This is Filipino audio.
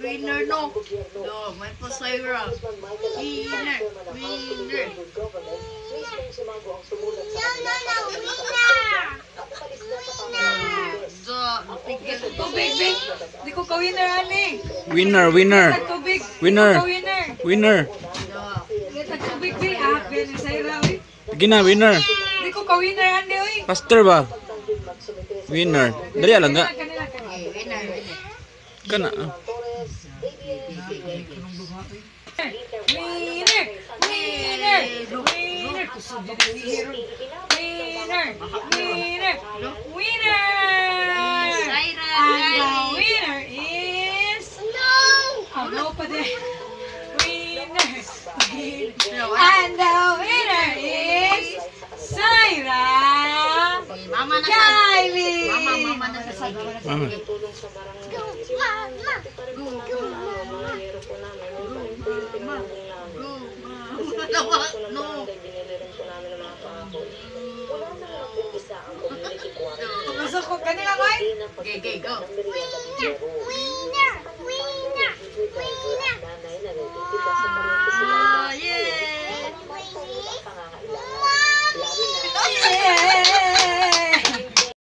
Winner no. No, may pasayra. Winner. Winner. Tubig, Big. Di ko ka-winner, ani. Winner, winner. Tubig. Winner. Winner. Winner. Tubig, Big. Ah, Ben, sayra, oy. Sige na, winner. Di ko ka-winner, ani, oy. Faster ba? Winner. Dali lang nga. Kanila. Winner. Kana. Winner. Winner. Winner. Kusog dyan ang hero. Winner. Winner. Winner. And the winner is... No pa din. Winner. And the winner is... Syra. Mama na sa. Kylie. Mama na sa side. Mama. No. Gusto ko kanila, oy. Okay, go.